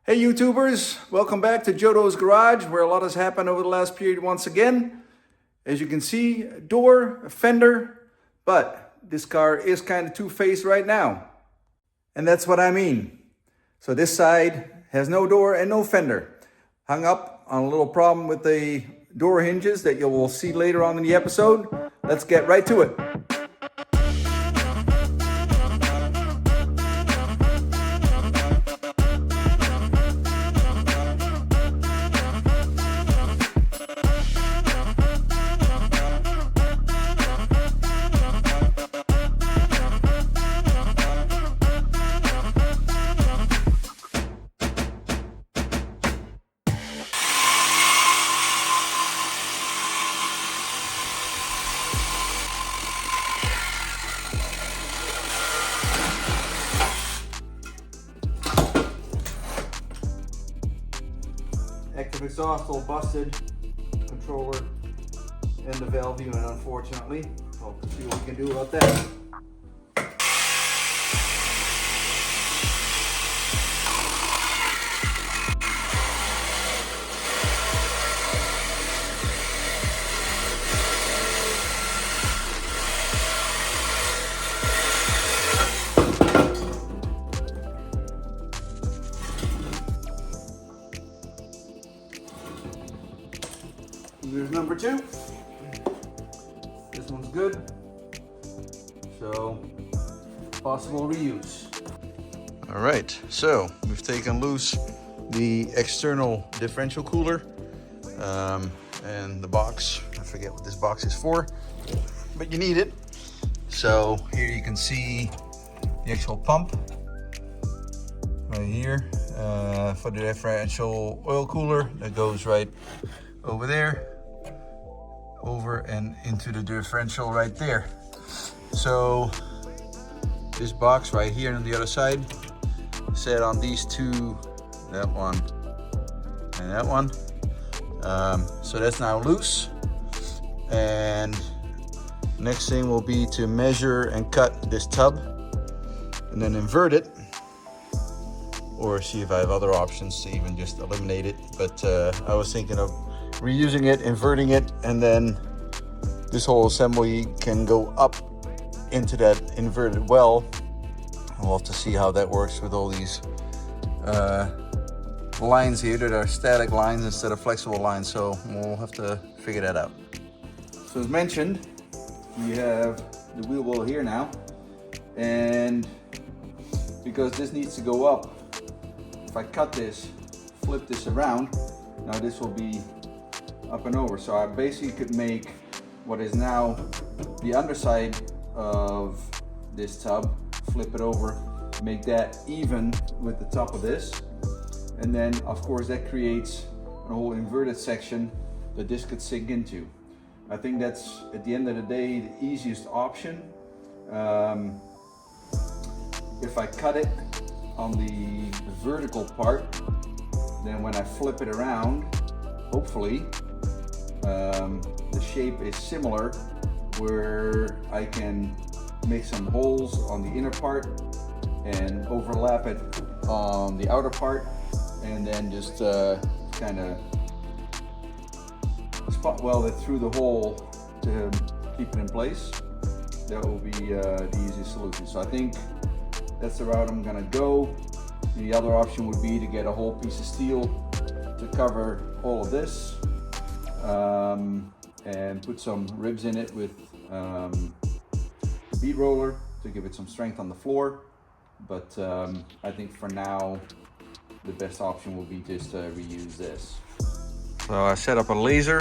Hey YouTubers, welcome back to Jodo's Garage, where a lot has happened over the last period once again. As you can see, a door, a fender, but this car is kind of two-faced right now. And that's what I mean. So this side has no door and no fender. Hung up on a little problem with the door hinges that you will see later on in the episode. Let's get right to it. Active exhaust all busted, controller and the valve unit unfortunately. We'll see what we can do about that. Here's number two. This one's good. So, possible reuse. All right, so we've taken loose the external differential cooler and the box. I forget what this box is for, but you need it. So here you can see the actual pump right here for the differential oil cooler that goes right over there, over and into the differential right there. So this box right here on the other side set on these two, that one and that one. So that's now loose, and next thing will be to measure and cut this tub and then invert it, or see if I have other options to even just eliminate it. But I was thinking of reusing it, inverting it, and then this whole assembly can go up into that inverted well. We'll have to see how that works with all these lines here that are static lines instead of flexible lines, so we'll have to figure that out. So as mentioned, we have the wheel well here now, and because this needs to go up, if I cut this, flip this around, now this will be up and over. So I basically could make what is now the underside of this tub, flip it over, make that even with the top of this, and then of course that creates a whole inverted section that this could sink into. I think that's at the end of the day the easiest option. If I cut it on the vertical part, then when I flip it around, hopefully the shape is similar, where I can make some holes on the inner part and overlap it on the outer part, and then just kind of spot weld it through the hole to keep it in place. That will be the easiest solution. So I think that's the route I'm gonna go. The other option would be to get a whole piece of steel to cover all of this, and put some ribs in it with a bead roller to give it some strength on the floor. But I think for now the best option will be just to reuse this. So I set up a laser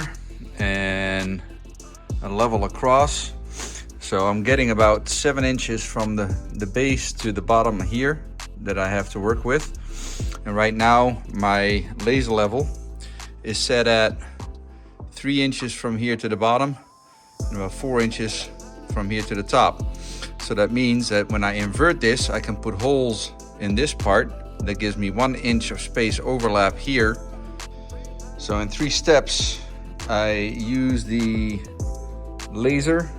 and a level across. So I'm getting about 7 inches from the base to the bottom here that I have to work with. And right now my laser level is set at 3 inches from here to the bottom and about 4 inches from here to the top. So that means that when I invert this, I can put holes in this part. That gives me 1 inch of space overlap here. So in 3 steps, I use the laser,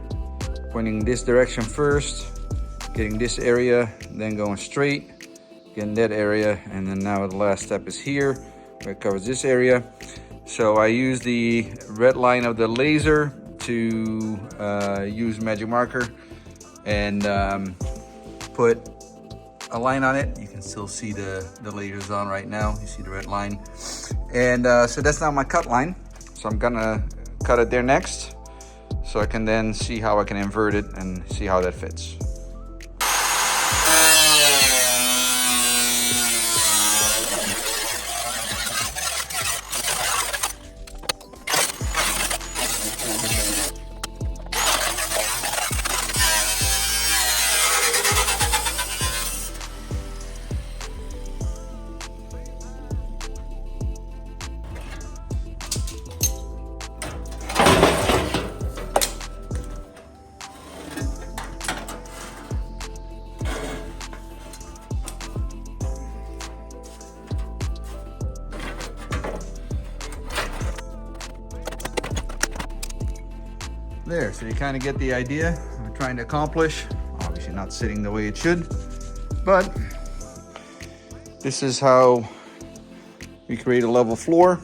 pointing this direction first, getting this area, then going straight, getting that area, and then now the last step is here where it covers this area. So I use the red line of the laser to use magic marker and put a line on it. You can still see the lasers on right now. You see the red line. And so that's now my cut line. So I'm gonna cut it there next, so I can then see how I can invert it and see how that fits. There, so you kind of get the idea I'm trying to accomplish. Obviously not sitting the way it should, but this is how we create a level floor,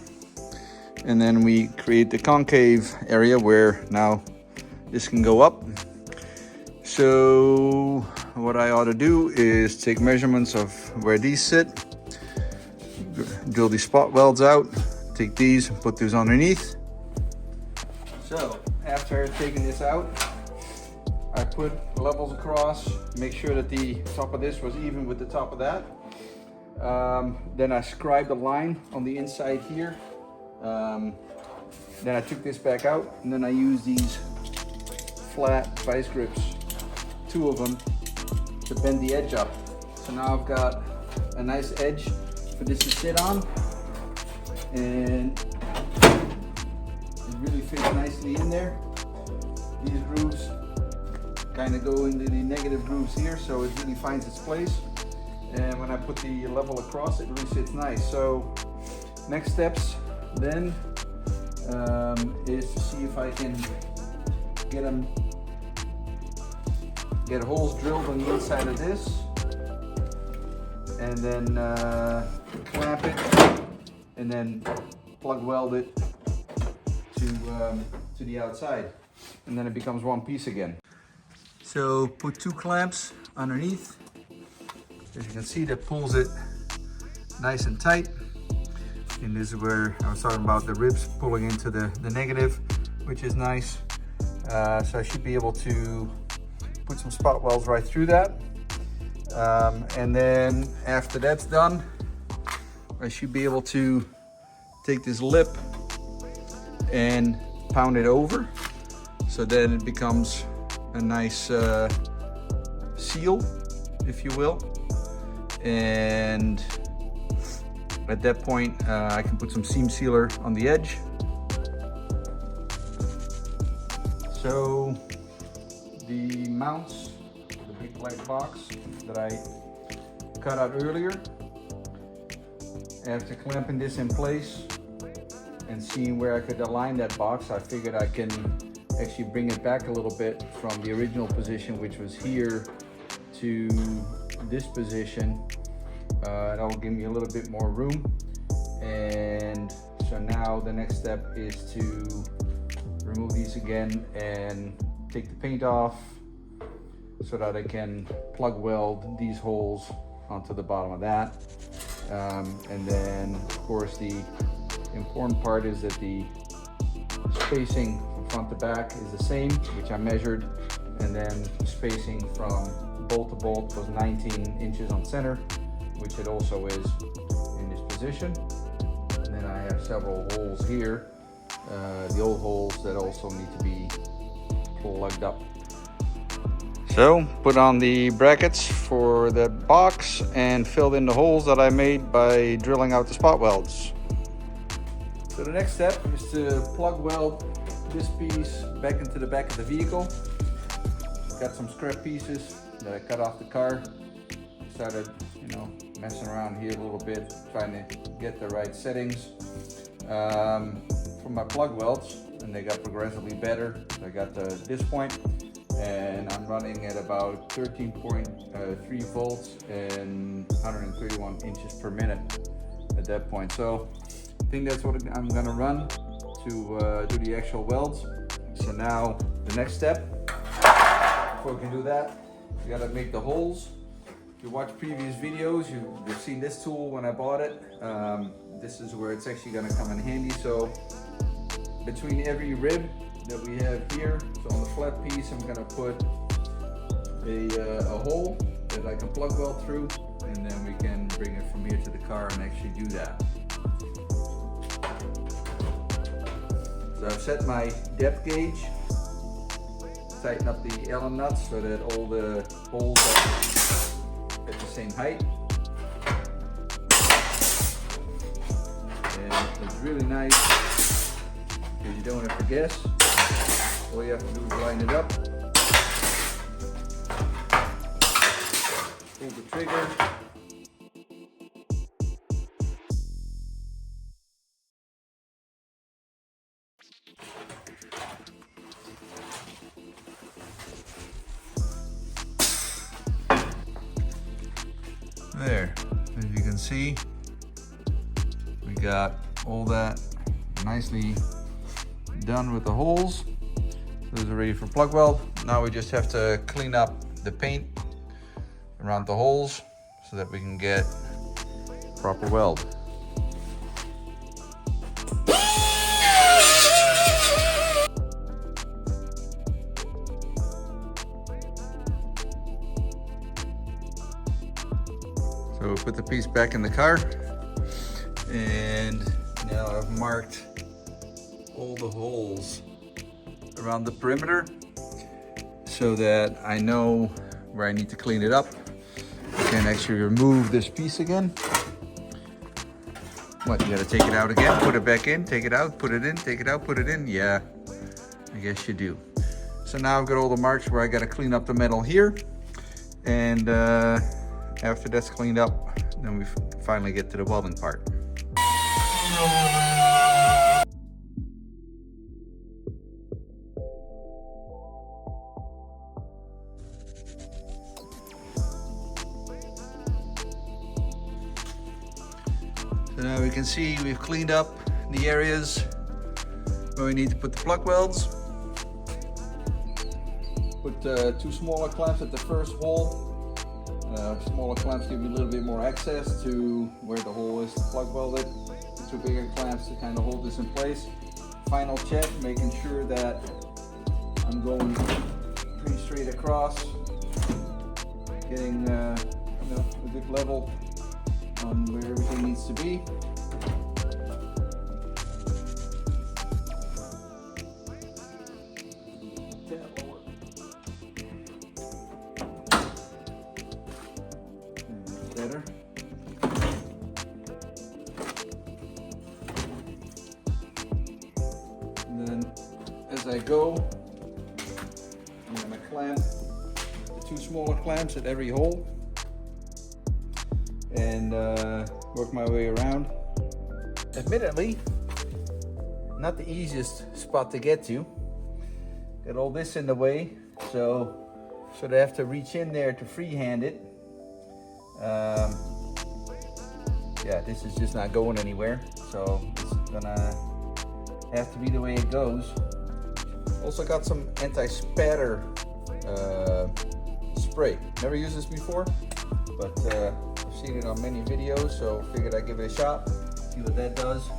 and then we create the concave area where now this can go up. So what I ought to do is take measurements of where these sit, drill these spot welds out, take these and put these underneath. So after taking this out, I put levels across, make sure that the top of this was even with the top of that. Then I scribed a line on the inside here. Then I took this back out, and then I used these flat vice grips, 2 of them, to bend the edge up. So now I've got a nice edge for this to sit on, and it really fits nicely in there. These grooves kind of go into the negative grooves here, so it really finds its place. And when I put the level across, it really sits nice. So next steps then is to see if I can get holes drilled on the inside of this, and then clamp it, and then plug weld it to the outside, and then it becomes one piece again. So put 2 clamps underneath. As you can see, that pulls it nice and tight. And this is where I was talking about the ribs pulling into the negative, which is nice. So I should be able to put some spot welds right through that. And then after that's done, I should be able to take this lip and pound it over, so then it becomes a nice seal, if you will. And at that point I can put some seam sealer on the edge. So the mounts, the big black box that I cut out earlier, after clamping this in place and seeing where I could align that box, I figured I can actually bring it back a little bit from the original position, which was here, to this position. That will give me a little bit more room. And so now the next step is to remove these again and take the paint off, so that I can plug weld these holes onto the bottom of that. And then of course the important part is that the spacing from front to back is the same, which I measured, and then spacing from bolt to bolt was 19 inches on center, which it also is in this position. And then I have several holes here, the old holes that also need to be plugged up. So put on the brackets for the box and filled in the holes that I made by drilling out the spot welds. So the next step is to plug weld this piece back into the back of the vehicle. Got some scrap pieces that I cut off the car. Started, messing around here a little bit, trying to get the right settings for my plug welds, and they got progressively better. I got to this point, and I'm running at about 13.3 volts and 131 inches per minute at that point. So I think that's what I'm gonna run to do the actual welds. So now the next step, before we can do that, we gotta make the holes. If you watch previous videos, you've seen this tool when I bought it. This is where it's actually gonna come in handy. So between every rib that we have here, so on the flat piece, I'm gonna put a hole that I can plug weld through, and then we can bring it from here to the car and actually do that. So I've set my depth gauge, tighten up the Allen nuts so that all the holes are at the same height. And it's really nice because you don't have to guess. All you have to do is line it up, pull the trigger, there. As you can see, we got all that nicely done with the holes. Those are ready for plug weld. Now we just have to clean up the paint around the holes so that we can get proper weld. So we'll put the piece back in the car, and now I've marked all the holes around the perimeter so that I know where I need to clean it up. I can actually remove this piece again. What, you gotta take it out again, put it back in, take it out, put it in, take it out, put it in? Yeah, I guess you do. So now I've got all the marks where I gotta clean up the metal here, and after that's cleaned up, then we finally get to the welding part. So now we can see we've cleaned up the areas where we need to put the plug welds. Put 2 smaller clamps at the first hole. Smaller clamps give you a little bit more access to where the hole is to plug weld it. 2 bigger clamps to kind of hold this in place. Final check, making sure that I'm going pretty straight across, getting a good level on where everything needs to be. Better. And then as I go, I'm going to clamp the 2 smaller clamps at every hole and work my way around. Admittedly, not the easiest spot to get to. Got all this in the way, so I have to reach in there to freehand it. Yeah, this is just not going anywhere, so it's gonna have to be the way it goes. Also got some anti-spatter spray. Never used this before, but I've seen it on many videos, so figured I'd give it a shot, see what that does.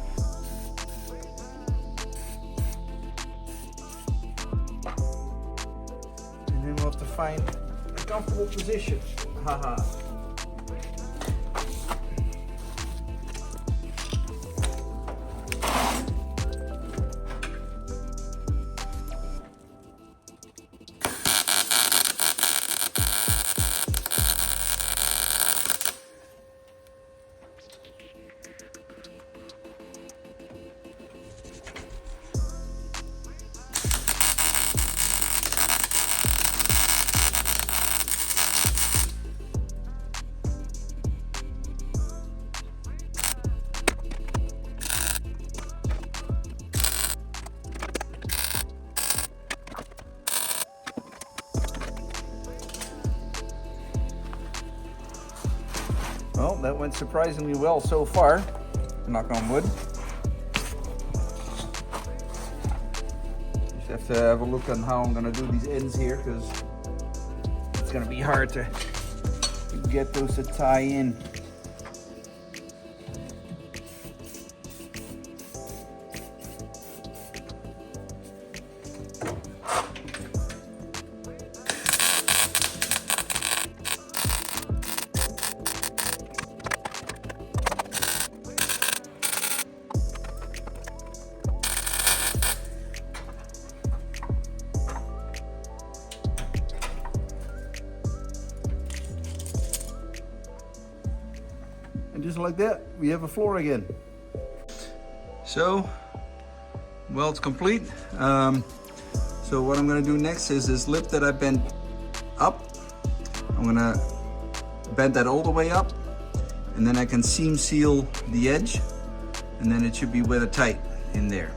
And then we'll have to find a comfortable position. Haha. Well, that went surprisingly well so far, knock on wood. Just have to have a look on how I'm gonna do these ends here, because it's gonna be hard to get those to tie in. And just like that, we have a floor again. So, weld's complete. So what I'm gonna do next is this lip that I bent up, I'm gonna bend that all the way up, and then I can seam seal the edge, and then it should be weathertight in there.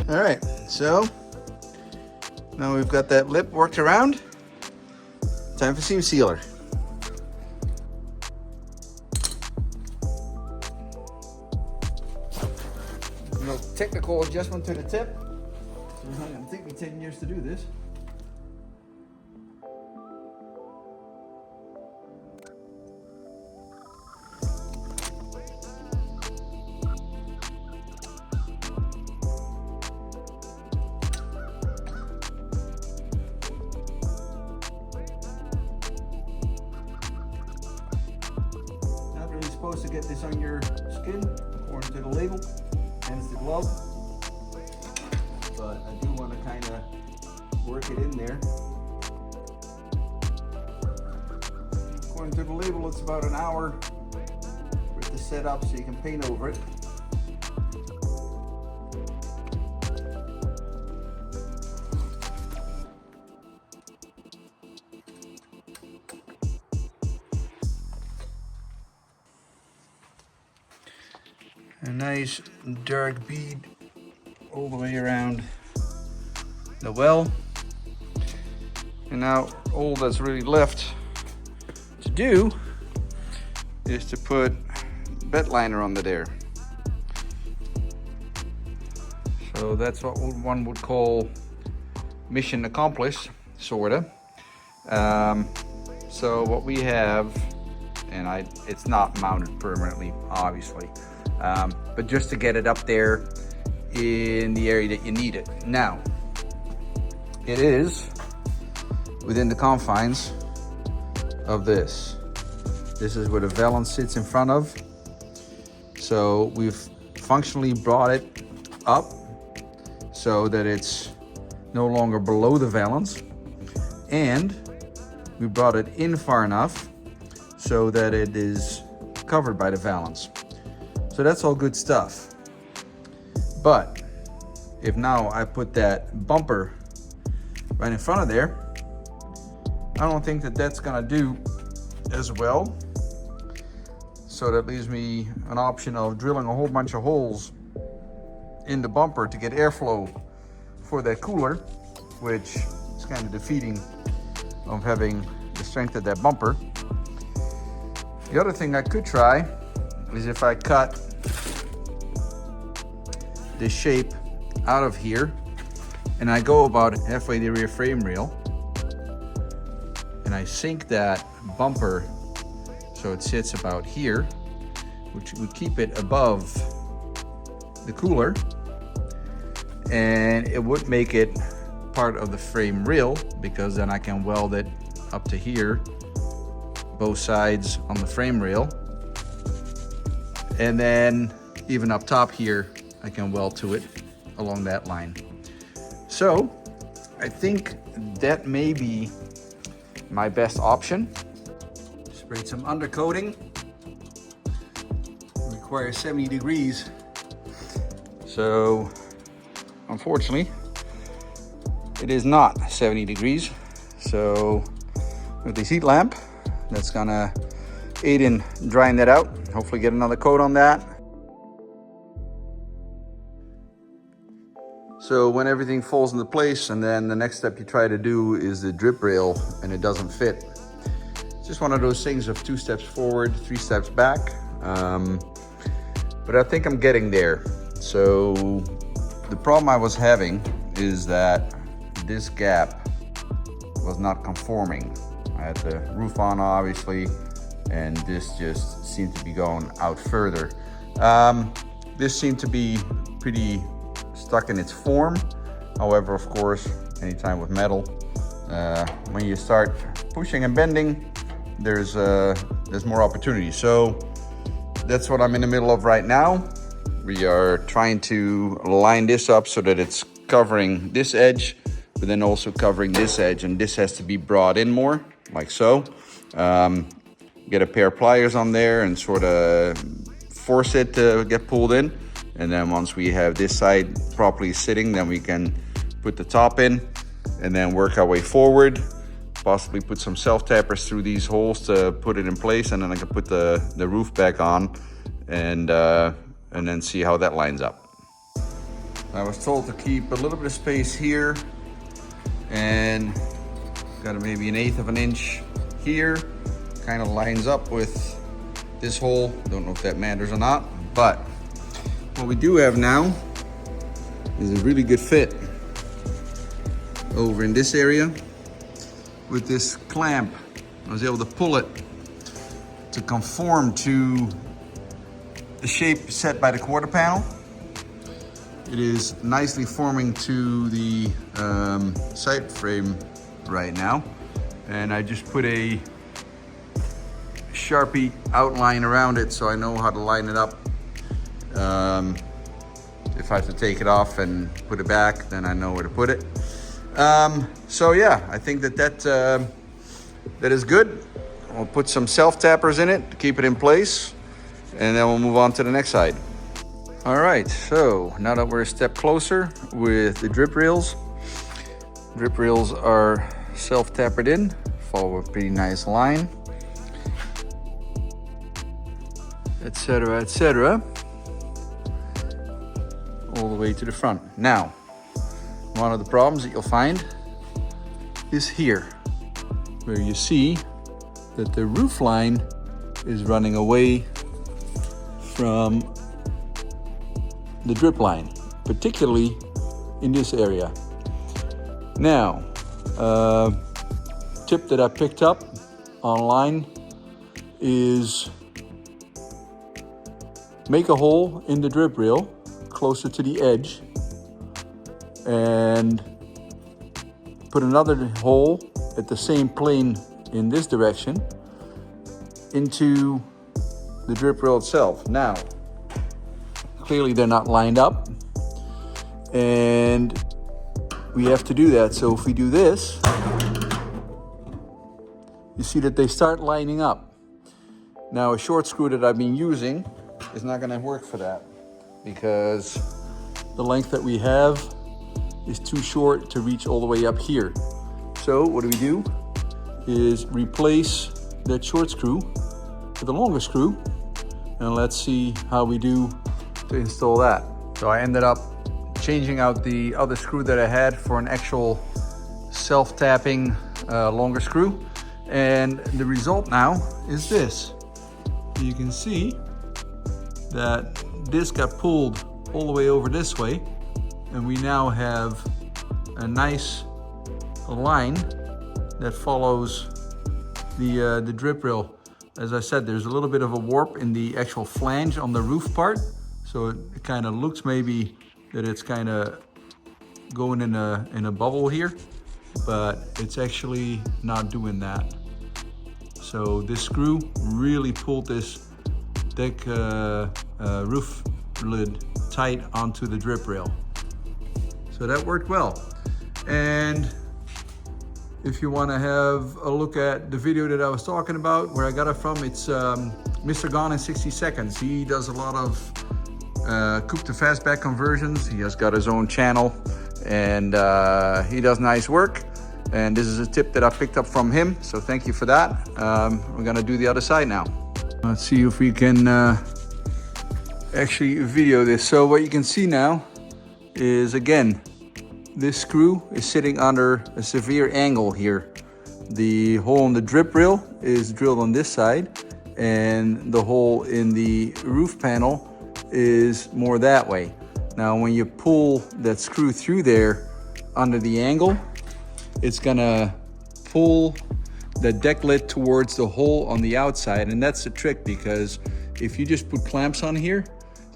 All right, so now we've got that lip worked around. Time for seam sealer. A little technical adjustment to the tip. It's going to take me 10 years to do this. Supposed to get this on your skin according to the label, hence the glove, but I do want to kind of work it in there. According to the label, it's about an hour for it to set up so you can paint over it. A nice dark bead all the way around the well. And now all that's really left to do is to put bed liner under there. So that's what one would call mission accomplished, sorta. So what we have, and it's not mounted permanently, obviously. But just to get it up there in the area that you need it. Now, it is within the confines of this. This is where the valance sits in front of. So we've functionally brought it up so that it's no longer below the valance. And we brought it in far enough so that it is covered by the valance. So that's all good stuff. But if now I put that bumper right in front of there, I don't think that that's gonna do as well. So that leaves me an option of drilling a whole bunch of holes in the bumper to get airflow for that cooler, which is kind of defeating of having the strength of that bumper. The other thing I could try is if I cut this shape out of here and I go about halfway the rear frame rail and I sink that bumper so it sits about here, which would keep it above the cooler, and it would make it part of the frame rail because then I can weld it up to here, both sides on the frame rail. And then even up top here, I can weld to it along that line. So I think that may be my best option. Sprayed some undercoating. Requires 70 degrees. So unfortunately, it is not 70 degrees. So with this heat lamp, that's gonna aid in drying that out. Hopefully get another coat on that. So when everything falls into place, and then the next step you try to do is the drip rail and it doesn't fit. It's just one of those things of 2 steps forward, 3 steps back. But I think I'm getting there. So the problem I was having is that this gap was not conforming. I had the roof on obviously, and this just seemed to be going out further. This seemed to be pretty stuck in its form. However, of course, anytime with metal, when you start pushing and bending, there's more opportunity. So that's what I'm in the middle of right now. We are trying to line this up so that it's covering this edge, but then also covering this edge, and this has to be brought in more, like so. Get a pair of pliers on there and sort of force it to get pulled in. And then once we have this side properly sitting, then we can put the top in and then work our way forward. Possibly put some self-tappers through these holes to put it in place, and then I can put the roof back on and then see how that lines up. I was told to keep a little bit of space here, and got maybe 1/8 of an inch here. Kind of lines up with this hole. Don't know if that matters or not, but what we do have now is a really good fit over in this area. With this clamp, I was able to pull it to conform to the shape set by the quarter panel. It is nicely forming to the side frame right now. And I just put a Sharpie outline around it so I know how to line it up. If I have to take it off and put it back, then I know where to put it. So yeah, I think that is good. We'll put some self-tappers in it to keep it in place, and then we'll move on to the next side. All right, so now that we're a step closer with the drip rails are self-tappered in, follow a pretty nice line, etc., etc., all the way to the front. Now, one of the problems that you'll find is here, where you see that the roof line is running away from the drip line, particularly in this area. Now, tip that I picked up online is make a hole in the drip rail closer to the edge and put another hole at the same plane in this direction into the drip rail itself. Now, clearly they're not lined up, and we have to do that. So if we do this, you see that they start lining up. Now, a short screw that I've been using is not going to work for that, because the length that we have is too short to reach all the way up here. So what do? Is replace that short screw with a longer screw, and let's see how we do to install that. So I ended up changing out the other screw that I had for an actual self-tapping longer screw, and the result now is this. You can see that this got pulled all the way over this way, and we now have a nice line that follows the drip rail. As I said, there's a little bit of a warp in the actual flange on the roof part, so it kind of looks maybe that it's kind of going in a bubble here, but it's actually not doing that. So this screw really pulled this deck roof lid tight onto the drip rail. So that worked well. And if you want to have a look at the video that I was talking about, where I got it from, it's Mr. Gone in 60 Seconds. He does a lot of coupe to fastback conversions. He has got his own channel, and he does nice work. And this is a tip that I picked up from him, so thank you for that. We're gonna do the other side now. Let's see if we can actually video this. So what you can see now is, again, this screw is sitting under a severe angle here. The hole in the drip rail is drilled on this side, and the hole in the roof panel is more that way. Now when you pull that screw through there under the angle, it's gonna pull the deck lid towards the hole on the outside, and that's the trick, because if you just put clamps on here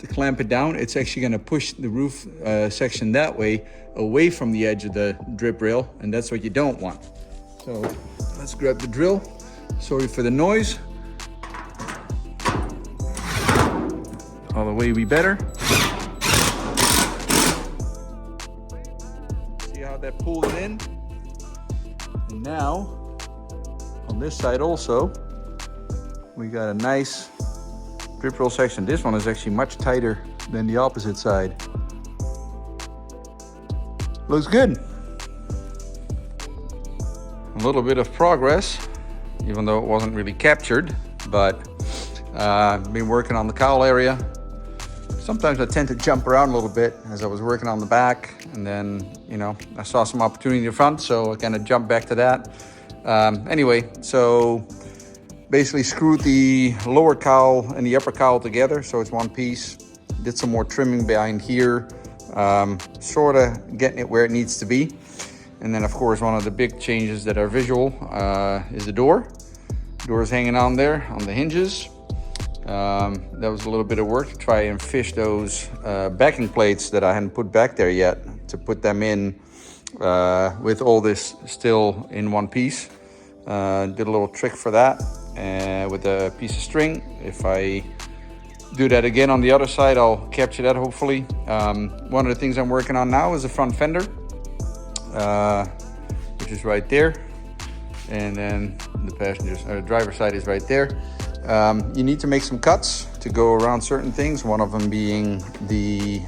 to clamp it down, it's actually gonna push the roof section that way away from the edge of the drip rail, and that's what you don't want. So let's grab the drill. Sorry for the noise. All the way we better. See how that pulled it in? And now on this side also, we got a nice drip rail section. This one is actually much tighter than the opposite side. Looks good. A little bit of progress, even though it wasn't really captured, but I've been working on the cowl area. Sometimes I tend to jump around a little bit as I was working on the back, and then, you know, I saw some opportunity in the front, so I kind of jumped back to that. Anyway, so basically screwed the lower cowl and the upper cowl together, so it's one piece. Did some more trimming behind here, sort of getting it where it needs to be. And then of course one of the big changes that are visual is the door. Door is hanging on there on the hinges. That was a little bit of work to try and fish those backing plates that I hadn't put back there yet, to put them in with all this still in one piece. Did a little trick for that with a piece of string. If I do that again on the other side, I'll capture that hopefully. One of the things I'm working on now is the front fender, which is right there, and then the passenger's driver's side is right there. You need to make some cuts to go around certain things, one of them being the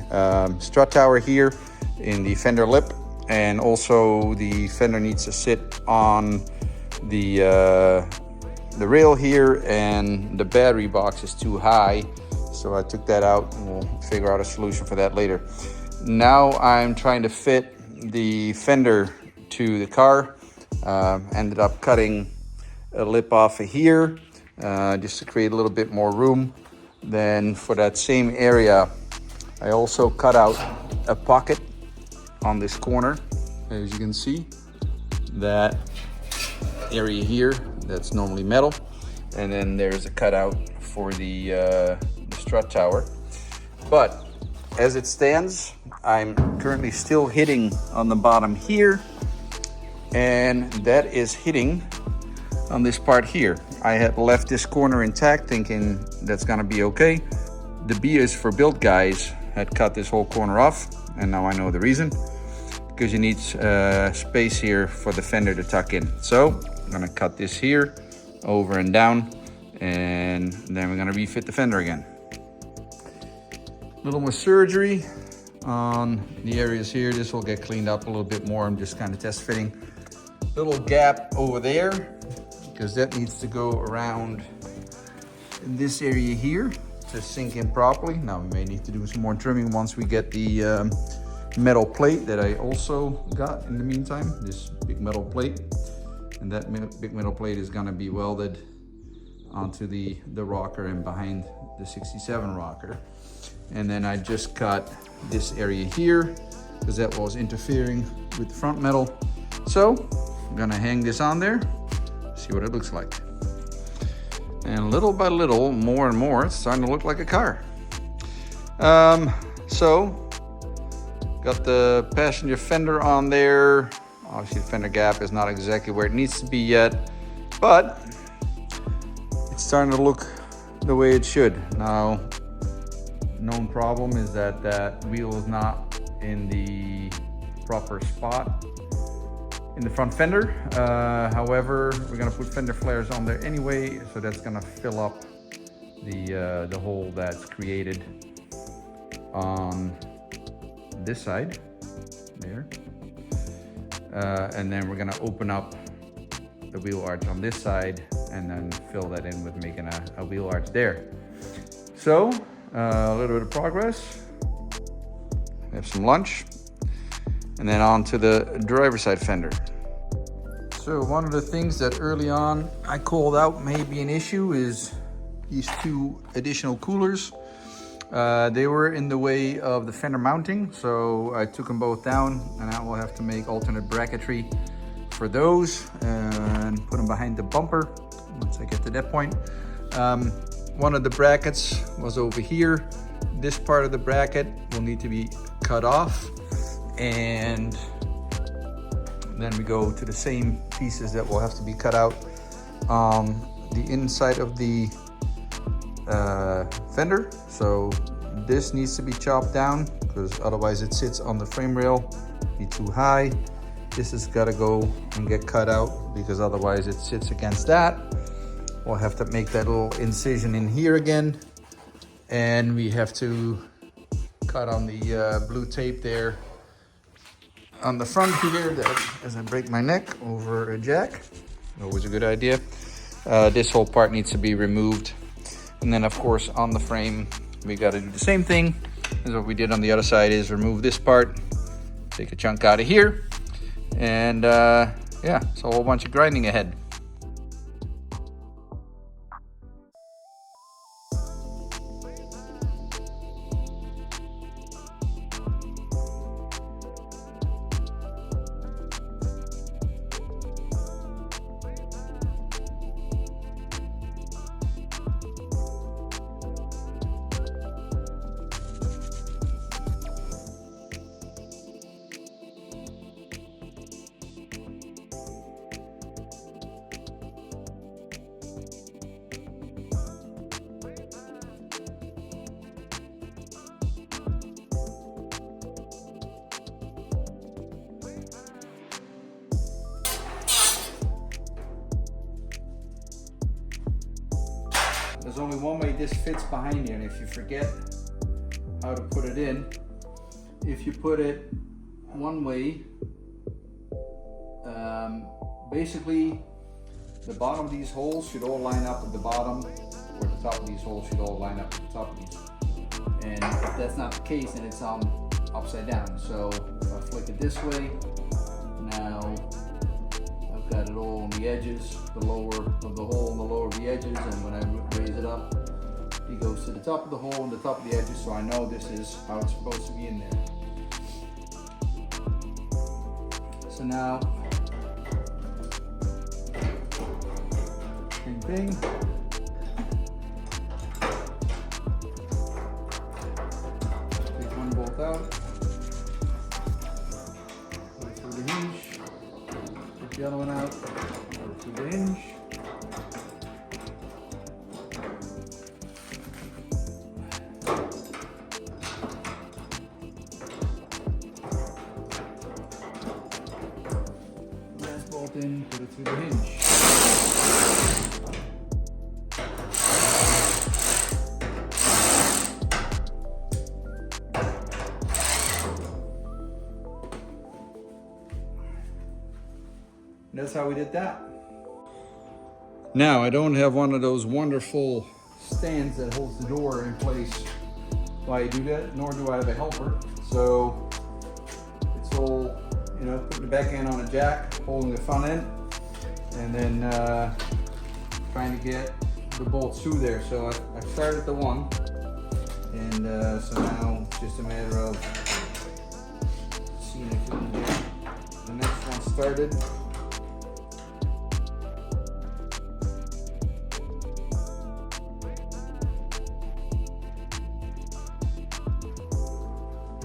strut tower here in the fender lip, and also the fender needs to sit on the rail here, and the battery box is too high, so I took that out, and we'll figure out a solution for that later. Now I'm trying to fit the fender to the car. Ended up cutting a lip off of here just to create a little bit more room. Then for that same area, I also cut out a pocket on this corner. As you can see, that area here, that's normally metal, and then there's a cutout for the strut tower. But as it stands, I'm currently still hitting on the bottom here, and that is hitting on this part here. I had left this corner intact thinking that's gonna be okay. The Bias for Build guys had cut this whole corner off, and now I know the reason. Because you need space here for the fender to tuck in. So I'm gonna cut this here, over and down, and then we're gonna refit the fender again. A little more surgery on the areas here. This will get cleaned up a little bit more. I'm just kind of test fitting. Little gap over there, because that needs to go around in this area here to sink in properly. Now we may need to do some more trimming once we get the metal plate that I also got in the meantime, this big metal plate. And that big metal plate is gonna be welded onto the rocker and behind the 67 rocker. And then I just cut this area here because that was interfering with the front metal. So I'm gonna hang this on there, see what it looks like. And little by little, more and more, it's starting to look like a car. So got the passenger fender on there. Obviously the fender gap is not exactly where it needs to be yet, but it's starting to look the way it should. Now, known problem is that that wheel is not in the proper spot in the front fender. However, we're gonna put fender flares on there anyway, so that's gonna fill up the hole that's created on this side there. And then we're gonna open up the wheel arch on this side and then fill that in with making a wheel arch there. So a little bit of progress. We have some lunch, and then on to the driver's side fender. So one of the things that early on I called out may be an issue is these two additional coolers. They were in the way of the fender mounting, so I took them both down, and I will have to make alternate bracketry for those and put them behind the bumper once I get to that point. One of the brackets was over here. This part of the bracket will need to be cut off, and then we go to the same pieces that will have to be cut out on the inside of the fender. So this needs to be chopped down because otherwise it sits on the frame rail, be too high. This has got to go and get cut out because otherwise it sits against that. We'll have to make that little incision in here again, and we have to cut on the blue tape there on the front here, that as I break my neck over a jack. Always a good idea. This whole part needs to be removed, and then of course on the frame we got to do the same thing as what we did on the other side, is remove this part, take a chunk out of here, and yeah, so a whole bunch of grinding ahead. There's only one way this fits behind you, and if you forget how to put it in, if you put it one way, basically the bottom of these holes should all line up at the bottom, or the top of these holes should all line up at the top of these. And if that's not the case, then it's on upside down. So if I flick it this way, now I've got it all on the edges, the lower of the hole and the lower of the edges, and when I raise it up, it goes to the top of the hole and the top of the edges, so I know this is how it's supposed to be in there. So now, same thing. Take one bolt out, go through the hinge. The other one out, go through the hinge. Last bolt in, put it through the hinge. That's how we did that. Now, I don't have one of those wonderful stands that holds the door in place while you do that, nor do I have a helper. So it's all, you know, putting the back end on a jack, holding the front end, and then trying to get the bolts through there. So I started the one, and so now it's just a matter of seeing if we can get the next one started.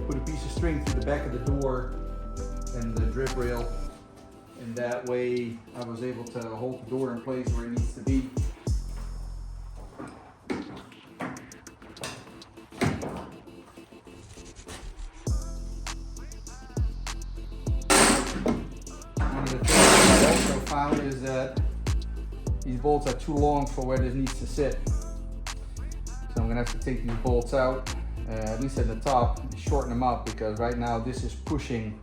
Put a piece of string through the back of the door and the drip rail, and that way I was able to hold the door in place where it needs to be. found is that these bolts are too long for where this needs to sit. So I'm gonna have to take these bolts out, at least at the top, and shorten them up, because right now this is pushing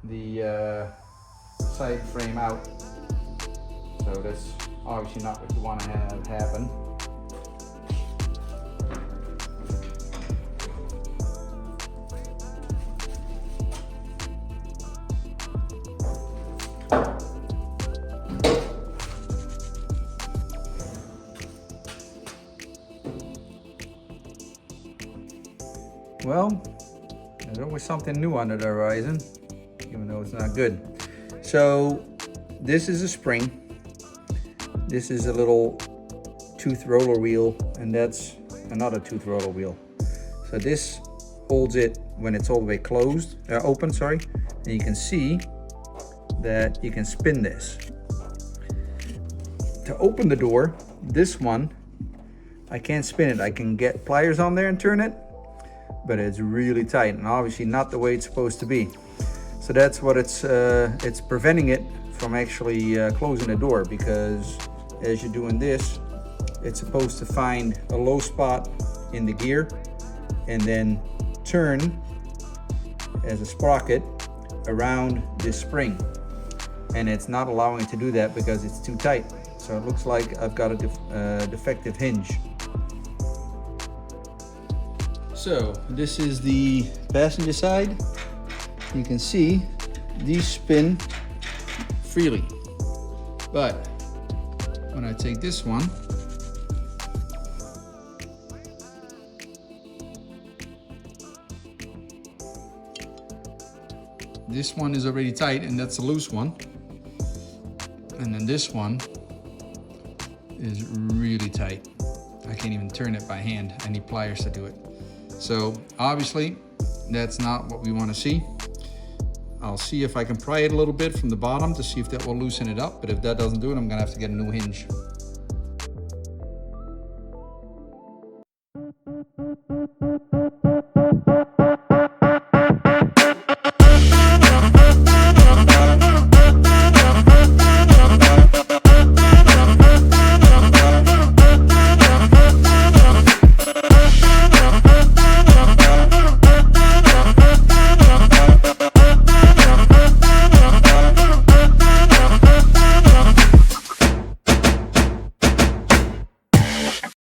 the side frame out. So that's obviously not what you want to have happen. Well, there's always something new under the horizon, even though it's not good. So this is a spring. This is a little tooth roller wheel, and that's another tooth roller wheel. So this holds it when it's all the way closed, open, sorry. And you can see that you can spin this. To open the door, this one, I can't spin it. I can get pliers on there and turn it, but it's really tight and obviously not the way it's supposed to be. So that's what it's preventing it from actually closing the door, because as you're doing this, it's supposed to find a low spot in the gear and then turn as a sprocket around this spring. And it's not allowing it to do that because it's too tight. So it looks like I've got a defective hinge. So this is the passenger side. You can see these spin freely, but when I take this one, this one is already tight, and that's a loose one. And then this one is really tight. I can't even turn it by hand. I need pliers to do it. So obviously that's not what we want to see. I'll see if I can pry it a little bit from the bottom to see if that will loosen it up, but if that doesn't do it, I'm gonna have to get a new hinge.